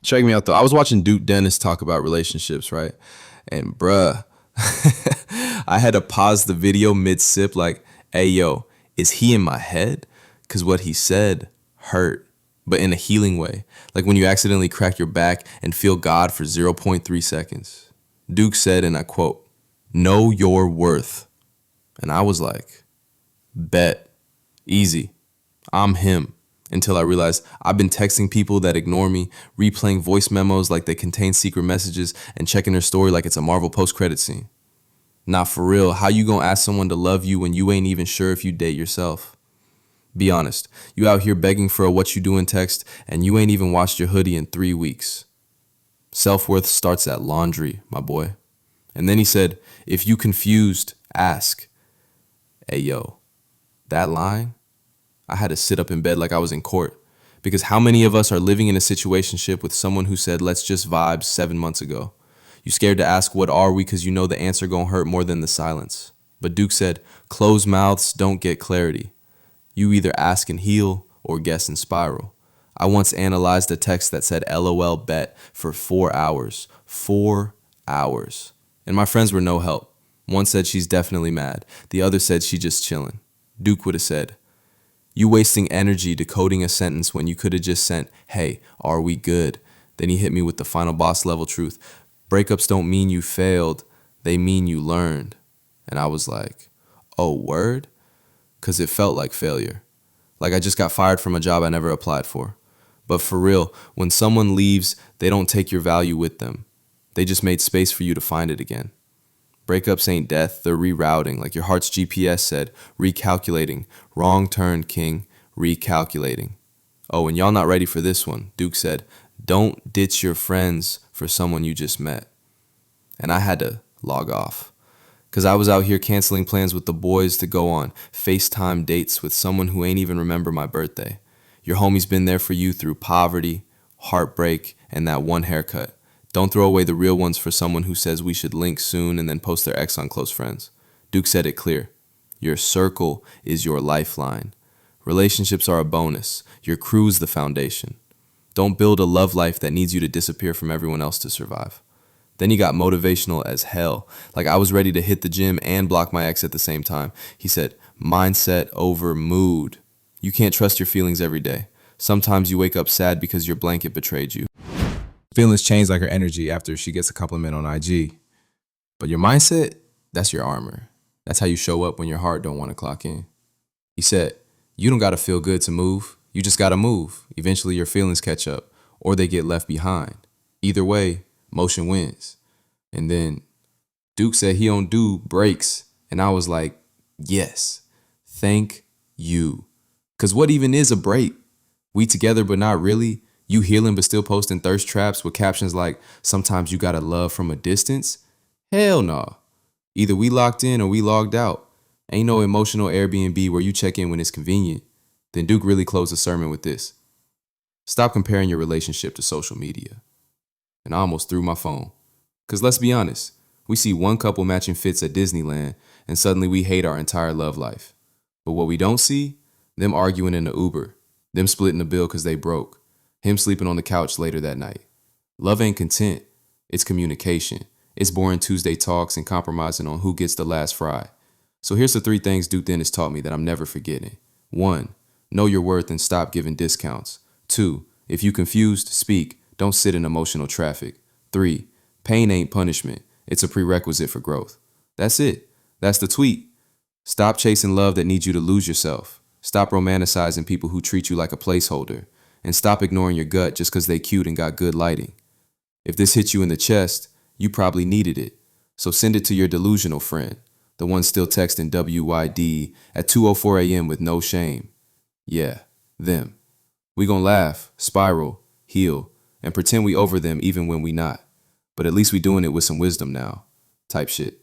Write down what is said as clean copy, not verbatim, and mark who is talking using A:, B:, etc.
A: Check me out though. I was watching Duke Dennis talk about relationships, right? And bruh, I had to pause the video mid sip, like, hey yo, is he in my head? Cause what he said hurt, but in a healing way. Like when you accidentally crack your back and feel God for zero point 0.3 seconds. Duke said, and I quote, "Know your worth." And I was like, bet, easy. I'm him. Until I realized I've been texting people that ignore me, replaying voice memos like they contain secret messages, and checking their story like it's a Marvel post-credit scene. Nah, for real, how you gonna ask someone to love you when you ain't even sure if you date yourself? Be honest, you out here begging for a what you doing text, and you ain't even washed your hoodie in 3 weeks. Self-worth starts at laundry, my boy. And then he said, if you confused, ask. Hey yo, that line? I had to sit up in bed like I was in court. Because how many of us are living in a situationship with someone who said, let's just vibe 7 months ago? You scared to ask what are we because you know the answer gonna hurt more than the silence. But Duke said, closed mouths don't get clarity. You either ask and heal or guess and spiral. I once analyzed a text that said LOL bet for 4 hours. 4 hours. And my friends were no help. One said she's definitely mad. The other said she just chilling. Duke would have said, you wasting energy decoding a sentence when you could have just sent, hey, are we good? Then he hit me with the final boss level truth. Breakups don't mean you failed. They mean you learned. And I was like, oh, word? Because it felt like failure. Like I just got fired from a job I never applied for. But for real, when someone leaves, they don't take your value with them. They just made space for you to find it again. Breakups ain't death, they're rerouting. Like your heart's GPS said, recalculating. Wrong turn, king, recalculating. Oh, and y'all not ready for this one. Duke said, don't ditch your friends for someone you just met. And I had to log off. Because I was out here canceling plans with the boys to go on FaceTime dates with someone who ain't even remember my birthday. Your homie's been there for you through poverty, heartbreak, and that one haircut. Don't throw away the real ones for someone who says we should link soon and then post their ex on close friends. Duke said it clear. Your circle is your lifeline. Relationships are a bonus. Your crew's the foundation. Don't build a love life that needs you to disappear from everyone else to survive. Then he got motivational as hell. Like I was ready to hit the gym and block my ex at the same time. He said, mindset over mood. You can't trust your feelings every day. Sometimes you wake up sad because your blanket betrayed you.
B: Feelings change like her energy after she gets a compliment on IG. But your mindset, that's your armor. That's how you show up when your heart don't want to clock in. He said, you don't got to feel good to move. You just got to move. Eventually your feelings catch up or they get left behind. Either way, motion wins. And then Duke said he don't do breaks. And I was like, yes, thank you. Because what even is a break? We together but not really. You healing but still posting thirst traps with captions like, sometimes you gotta love from a distance? Hell no. Either we locked in or we logged out. Ain't no emotional Airbnb where you check in when it's convenient. Then Duke really closed the sermon with this. Stop comparing your relationship to social media. And I almost threw my phone. Because let's be honest, we see one couple matching fits at Disneyland and suddenly we hate our entire love life. But what we don't see, them arguing in the Uber, them splitting the bill because they broke, him sleeping on the couch later that night. Love ain't content, it's communication. It's boring Tuesday talks and compromising on who gets the last fry. So here's the 3 things Duke Dennis taught me that I'm never forgetting. 1, know your worth and stop giving discounts. 2, if you confused, speak. Don't sit in emotional traffic. 3, pain ain't punishment. It's a prerequisite for growth. That's it. That's the tweet. Stop chasing love that needs you to lose yourself. Stop romanticizing people who treat you like a placeholder. And stop ignoring your gut just because they cute and got good lighting. If this hit you in the chest, you probably needed it. So send it to your delusional friend, the one still texting WYD at 2:04 a.m. with no shame. Yeah, them. We gon' laugh, spiral, heal, and pretend we over them even when we not. But at least we doing it with some wisdom now. Type shit.